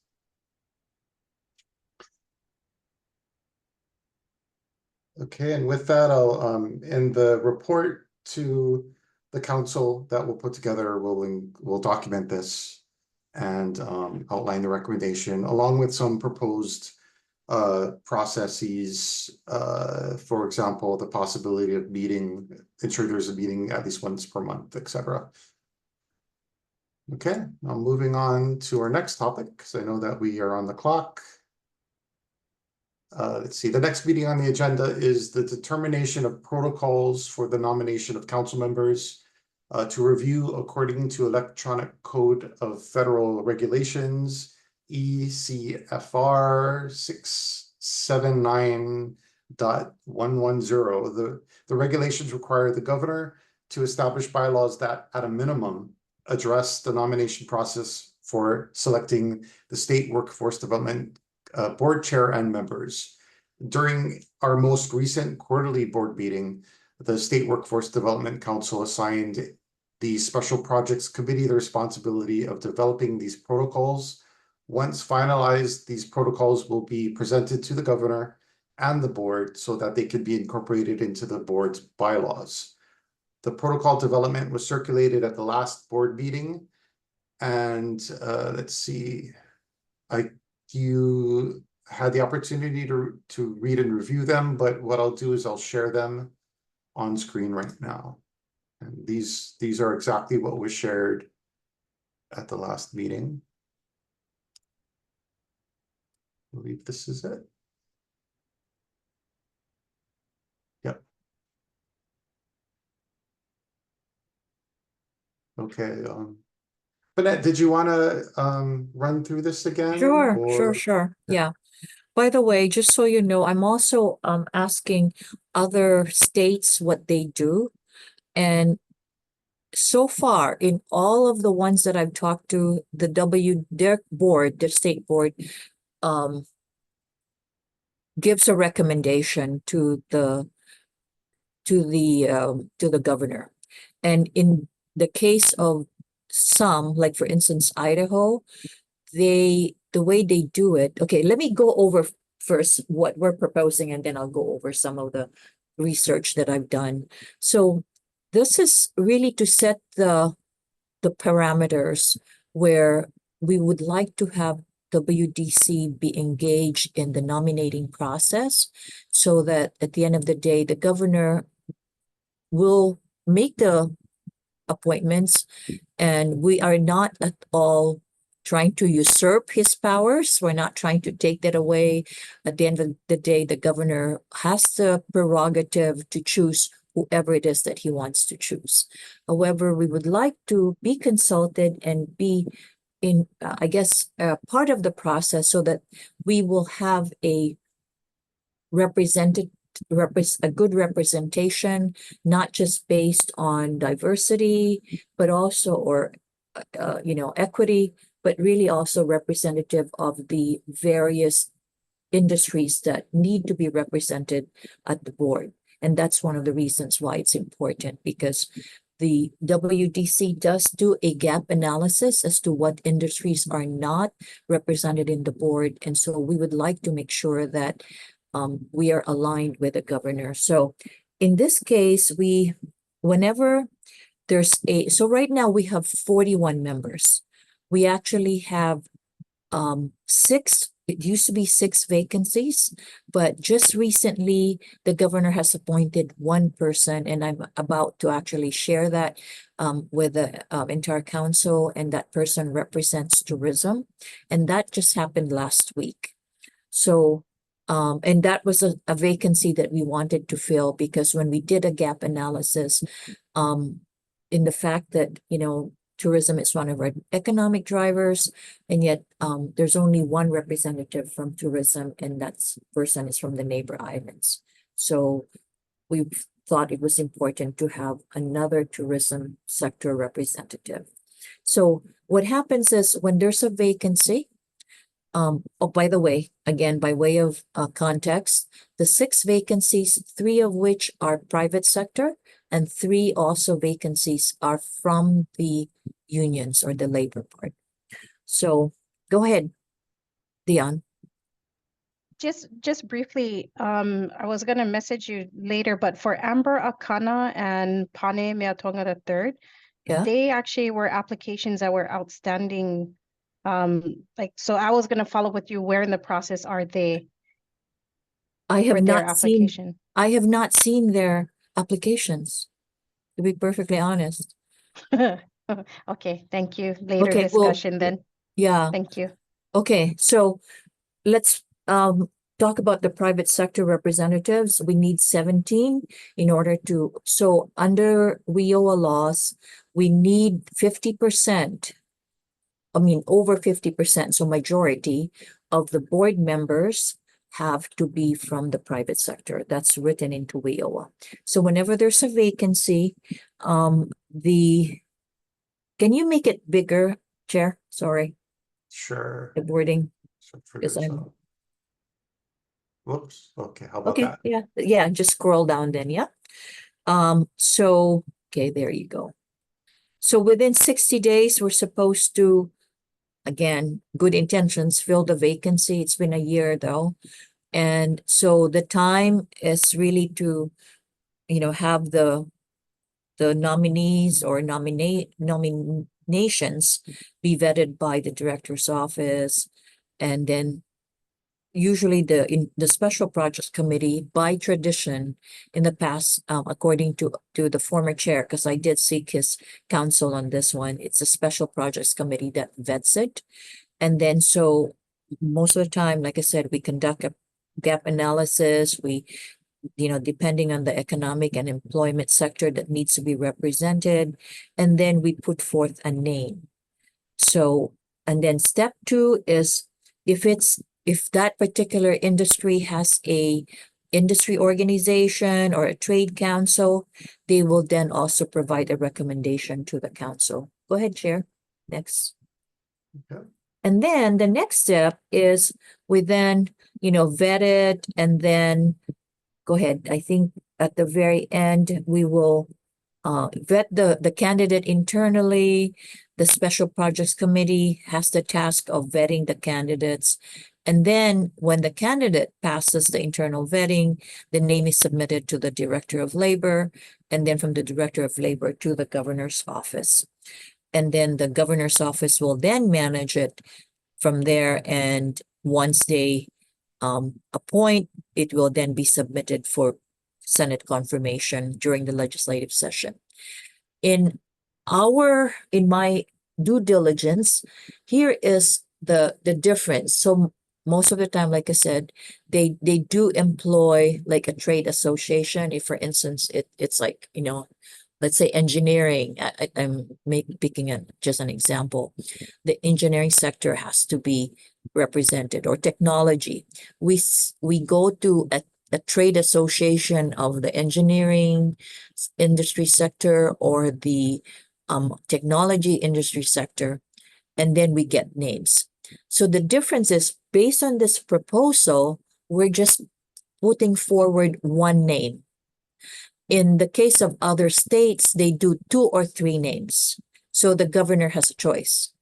Okay, and with that, I'll in the report to the council that we'll put together, we'll document this and outline the recommendation along with some proposed processes, for example, the possibility of ensure there's a meeting at least once per month, etc. Okay, now moving on to our next topic, because I know that we are on the clock. Let's see, the next meeting on the agenda is the determination of protocols for the nomination of council members to review according to Electronic Code of Federal Regulations, ECFR 679.110. The regulations require the governor to establish bylaws that, at a minimum, address the nomination process for selecting the State Workforce Development Board Chair and members. During our most recent quarterly board meeting, the State Workforce Development Council assigned the Special Projects Committee the responsibility of developing these protocols. Once finalized, these protocols will be presented to the governor and the board so that they can be incorporated into the board's bylaws. The protocol development was circulated at the last board meeting, and let's see, you had the opportunity to read and review them, but what I'll do is I'll share them on screen right now. And these are exactly what was shared at the last meeting. I believe this is it. Yep. Okay. Bennett, did you want to run through this again? Sure. or- Yeah. By the way, just so you know, I'm also asking other states what they do. And so far, in all of the ones that I've talked to, their board, the state board, gives a recommendation to the governor. And in the case of some, like for instance, Idaho, the way they do it. Okay, let me go over first what we're proposing, and then I'll go over some of the research that I've done. So this is really to set the parameters where we would like to have WDC be engaged in the nominating process, so that at the end of the day, the governor will make the appointments, and we are not at all trying to usurp his powers. We're not trying to take that away. At the end of the day, the governor has the prerogative to choose whoever it is that he wants to choose. However, we would like to be consulted and be in, part of the process, so that we will have a good representation, not just based on diversity, but also, equity, but really also representative of the various industries that need to be represented at the board. And that's one of the reasons why it's important, because the WDC does do a gap analysis as to what industries are not represented in the board. And so we would like to make sure that we are aligned with the governor. So in this case, whenever there's so right now we have 41 members. We actually have 6, it used to be 6 vacancies, but just recently the governor has appointed 1 person, and I'm about to actually share that with the entire council, and that person represents tourism, and that just happened last week. So and that was a vacancy that we wanted to fill, because when we did a gap analysis, in the fact that, tourism is one of our economic drivers, and yet there's only 1 representative from tourism, and that person is from the neighbor islands. So we thought it was important to have another tourism sector representative. So what happens is, when there's a vacancy, by the way, again, by way of context, the 6 vacancies, 3 of which are private sector, and 3 also vacancies are from the unions or the labor part. So go ahead, Dion. Just briefly, I was gonna message you later, but for Amber Akana and Pane Meatonga III, Yeah. they actually were applications that were outstanding. So I was gonna follow with you. Where in the process are they I have for their not seen application? their applications, to be perfectly honest. Okay, thank you. Later Okay, well, discussion then. Yeah. Thank you. Okay, so let's talk about the private sector representatives. We need 17 in order to, so under WIOA laws, we need 50%, over 50%, so majority of the board members have to be from the private sector. That's written into WIOA. So whenever there's a vacancy, can you make it bigger, Chair? Sorry, Sure. the wording. So for Yes, this, I'm- Whoops, okay, how about Okay, that? yeah, just scroll down then, yeah. So, okay, there you go. So within 60 days, we're supposed to, again, good intentions, fill the vacancy. It's been a year though. And so the time is really to, have the nominees or nominations be vetted by the director's office. And then usually the Special Projects Committee, by tradition, in the past, according to the former chair, because I did seek his counsel on this one, it's a Special Projects Committee that vets it. And then so most of the time, like I said, we conduct a gap analysis. We, depending on the economic and employment sector that needs to be represented, and then we put forth a name. So, and then step 2 is, if it's if that particular industry has a industry organization or a trade council, they will then also provide a recommendation to the council. Go ahead, Chair. Next. Okay. And then the next step is we then, vet it, and then go ahead. I think at the very end, we will vet the candidate internally. The Special Projects Committee has the task of vetting the candidates. And then when the candidate passes the internal vetting, the name is submitted to the Director of Labor, and then from the Director of Labor to the Governor's Office. And then the Governor's Office will then manage it from there. And once they appoint, it will then be submitted for Senate confirmation during the legislative session. In my due diligence, here is the difference. So most of the time, like I said, they do employ like a trade association. If, for instance, it's like, let's say engineering. I'm picking just an example. The engineering sector has to be represented, or technology. We go to a trade association of the engineering industry sector or the technology industry sector, and then we get names. So the difference is, based on this proposal, we're just putting forward one name. In the case of other states, they do 2 or 3 names. So the governor has a choice.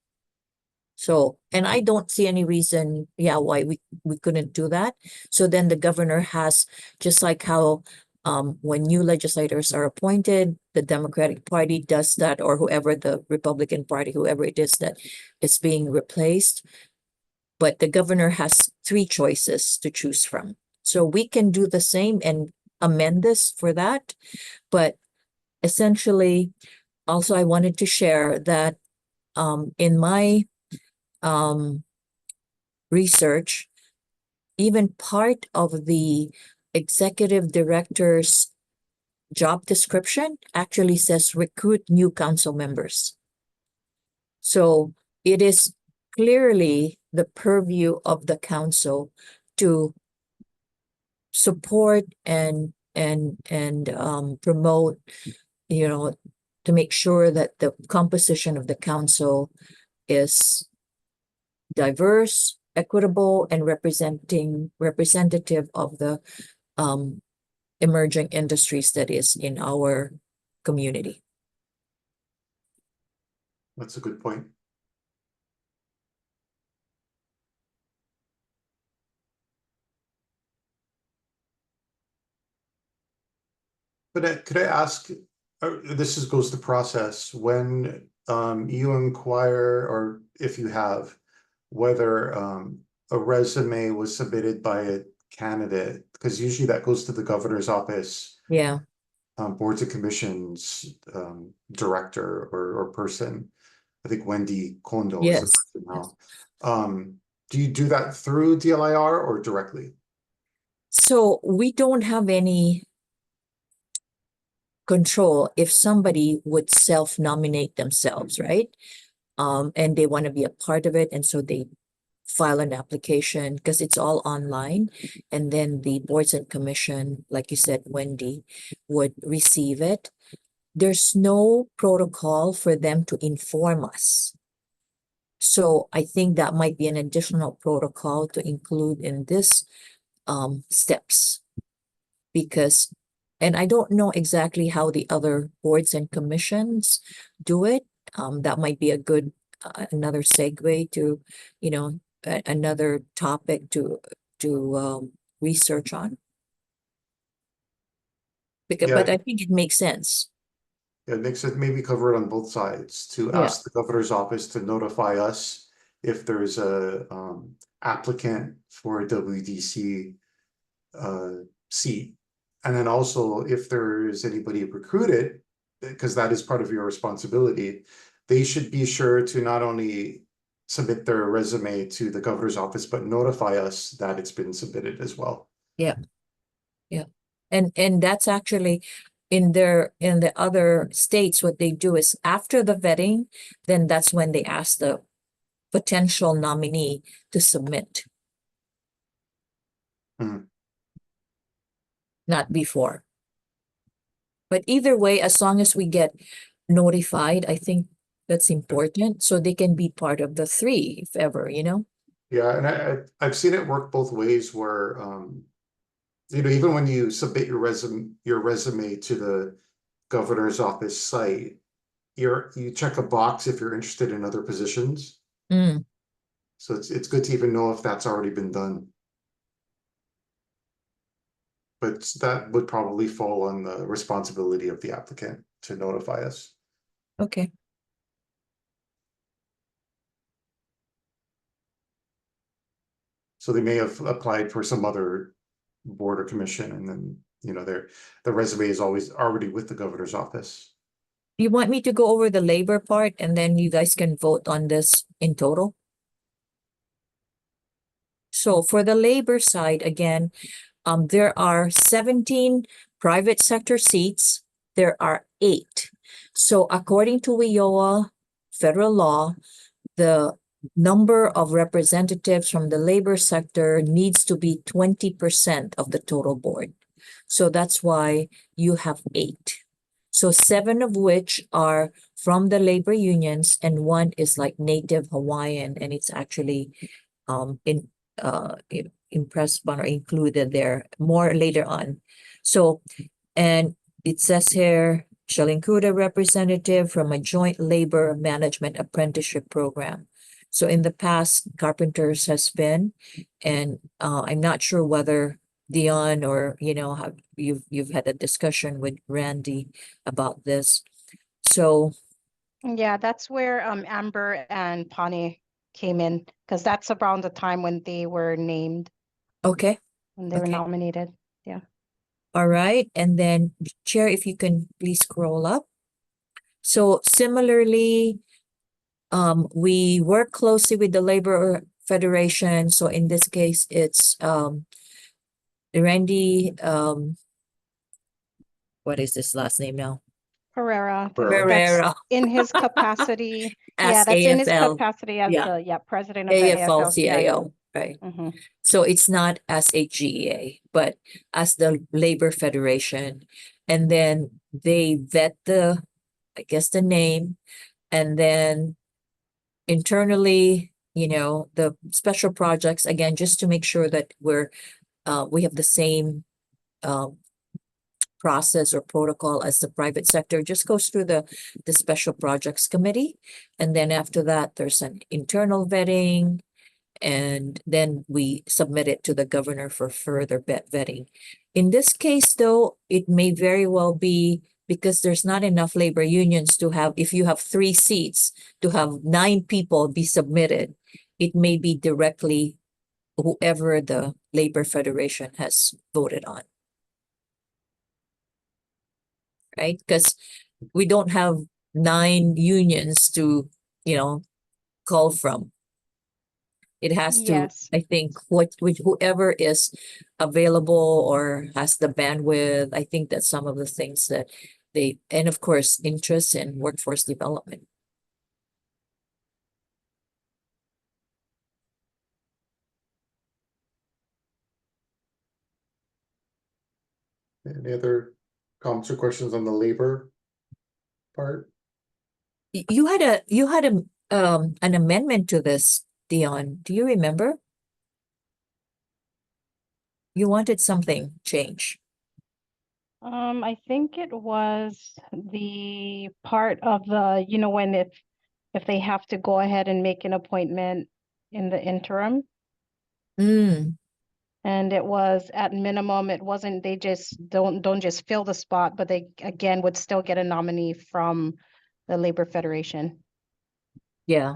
So, and I don't see any reason, why we couldn't do that. So then the governor has, just like how when new legislators are appointed, the Democratic Party does that, or whoever, the Republican Party, whoever it is that is being replaced. But the governor has 3 choices to choose from. So we can do the same and amend this for that. But essentially, also I wanted to share that in my research, even part of the executive director's job description actually says recruit new council members. So it is clearly the purview of the council to support and promote, to make sure that the composition of the council is diverse, equitable, and representative of the emerging industries that is in our community. That's a good point. But could I ask, this goes to process, when you inquire, or if you have, whether a resume was submitted by a candidate, because usually that goes to the governor's office, Yeah. boards and commissions, director or person. I think Wendy Kondo is the Yes. person now. Do you do that through DLIR or directly? So we don't have any control if somebody would self-nominate themselves, right? And they want to be a part of it, and so they file an application because it's all online, and then the boards and commission, like you said, Wendy, would receive it. There's no protocol for them to inform us. So I think that might be an additional protocol to include in this steps, because, and I don't know exactly how the other boards and commissions do it. That might be a good another segue to, another topic to research on. Because, Yeah. but I think it makes sense. It makes it maybe cover it on both sides, to Yeah. ask the governor's office to notify us if there's a applicant for a WDC seat. And then also if there is anybody recruited, because that is part of your responsibility, they should be sure to not only submit their resume to the governor's office, but notify us that it's been submitted as well. Yeah. Yeah. And that's actually in the other states, what they do is after the vetting, then that's when they ask the potential nominee to submit. Mhm. Not before. But either way, as long as we get notified, I think that's important, so they can be part of the three, if ever, you know? Yeah, and I've seen it work both ways where, even when you submit your resume to the governor's office site, you check a box if you're interested in other positions. Mm, So it's good to even know if that's already been done. But that would probably fall on the responsibility of the applicant to notify us. okay. So they may have applied for some other board or commission, and then, the resume is always already with the governor's office. You want me to go over the labor part and then you guys can vote on this in total? So for the labor side, again, there are 17 private sector seats. There are 8. So according to WIOA federal law, the number of representatives from the labor sector needs to be 20% of the total board. So that's why you have 8. So 7 of which are from the labor unions, and 1 is like Native Hawaiian, and it's actually impressed upon or included there more later on. So, and it says here, shall include a representative from a joint labor management apprenticeship program. So in the past, carpenters has been, and I'm not sure whether Dion or have you've had a discussion with Randy about this. So Yeah, that's where Amber and Pani came in, because that's around the time when they were named, okay, when they were Okay. nominated. all right, and then Chair, if you can please scroll up. So similarly, we work closely with the Labor Federation. So in this case, it's Randy, what is his last name now? Pereira. Pereira. That's Pereira in his capacity. Yeah, as that's in his AFL, capacity as yeah. the president of the AFL AFL-CIO. CIO, right? Mhm. So it's not as HGEA, but as the Labor Federation. And then they vet the name, and then internally, the special projects, again, just to make sure that we have the same process or protocol as the private sector, just goes through the special projects committee. And then after that, there's an internal vetting, and then we submit it to the governor for further vetting. In this case, though, it may very well be, because there's not enough labor unions to have, if you have 3 seats, to have 9 people be submitted. It may be directly whoever the Labor Federation has voted on. Right? Because we don't have 9 unions to, call from. It has to, Yes. I think, whoever is available or has the bandwidth. I think that's some of the things that and of course, interest in workforce development. Any other comments or questions on the labor part? You had an amendment to this, Dion. Do you remember? You wanted something change. I think it was the part of the, when if they have to go ahead and make an appointment in the interim. Mm, And it was at minimum, it wasn't, they just don't just fill the spot, but they again would still get a nominee from the Labor Federation. yeah.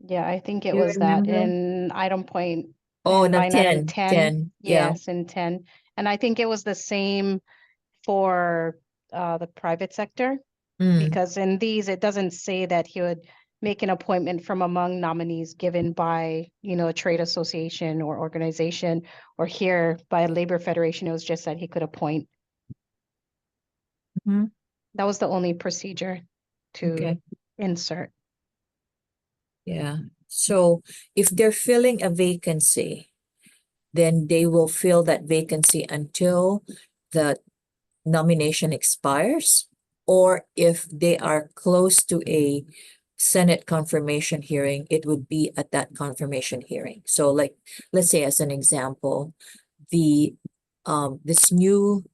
Yeah, I think it You was that remember? in item point, Oh, in not line item 10, 10. 10, yeah. Yes, in 10. And I think it was the same for the private sector, Mm, because in these, it doesn't say that he would make an appointment from among nominees given by, a trade association or organization, or here by a labor federation. It was just that he could appoint. mhm. That was the only procedure to Okay. insert. Yeah. So if they're filling a vacancy, then they will fill that vacancy until the nomination expires, or if they are close to a Senate confirmation hearing, it would be at that confirmation hearing. So like, let's say as an example, this new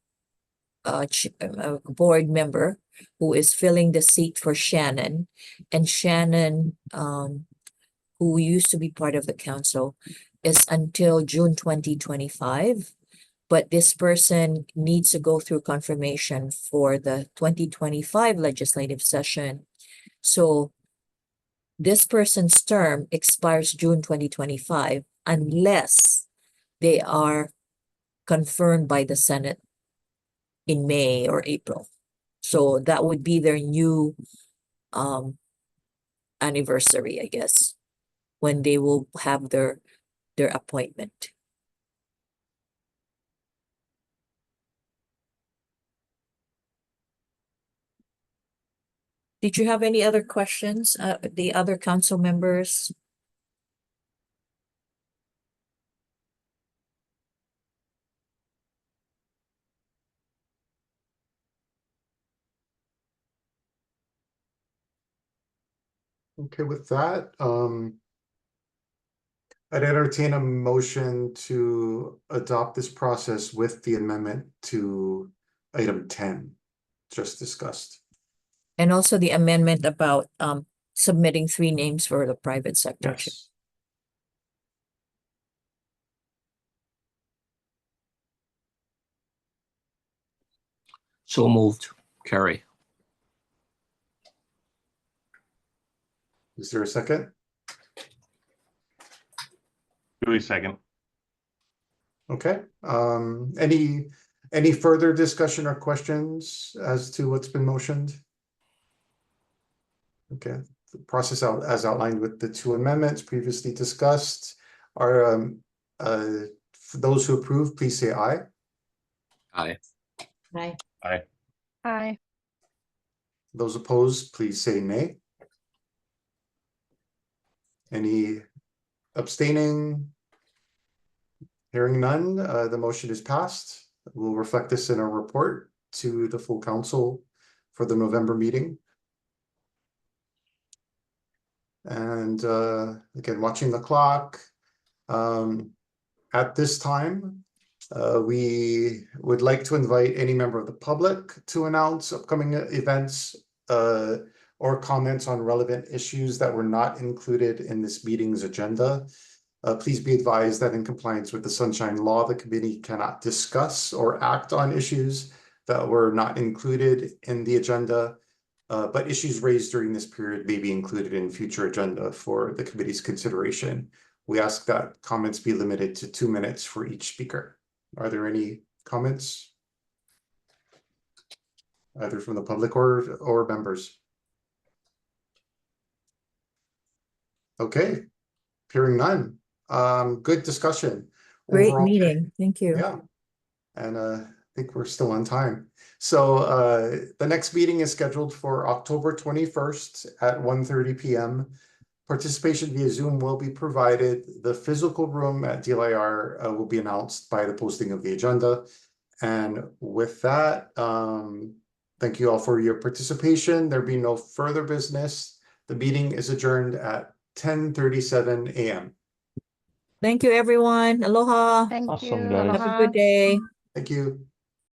board member who is filling the seat for Shannon, and Shannon, who used to be part of the council, is until June 2025. But this person needs to go through confirmation for the 2025 legislative session. So this person's term expires June 2025 unless they are confirmed by the Senate in May or April. So that would be their new anniversary, I guess, when they will have their appointment. Did you have any other questions, the other council members? Okay, with that, I'd entertain a motion to adopt this process with the amendment to item 10 just discussed. And also the amendment about submitting 3 names for the private sector. Yes. So moved, Carrie. Is there a second? Dewey, second. Okay. Any further discussion or questions as to what's been motioned? Okay, the process as outlined with the 2 amendments previously discussed are for those who approve, please say aye. Aye. Aye. Aye. Aye. Those opposed, please say nay. Any abstaining? Hearing none, the motion is passed. We'll reflect this in our report to the full council for the November meeting. And again, watching the clock, at this time, we would like to invite any member of the public to announce upcoming events or comments on relevant issues that were not included in this meeting's agenda. Please be advised that in compliance with the Sunshine Law, the committee cannot discuss or act on issues that were not included in the agenda. But issues raised during this period may be included in future agenda for the committee's consideration. We ask that comments be limited to 2 minutes for each speaker. Are there any comments? Either from the public or members? Okay, hearing none. Good discussion. Great Overall, meeting. Thank you. yeah. And I think we're still on time. So the next meeting is scheduled for October 21st at 1:30 p.m. Participation via Zoom will be provided. The physical room at DLIR will be announced by the posting of the agenda. And with that, thank you all for your participation. There be no further business. The meeting is adjourned at 10:37 a.m. Thank you, everyone. Aloha. Thank Awesome, you. guys. Have a Aloha. good day. Thank you.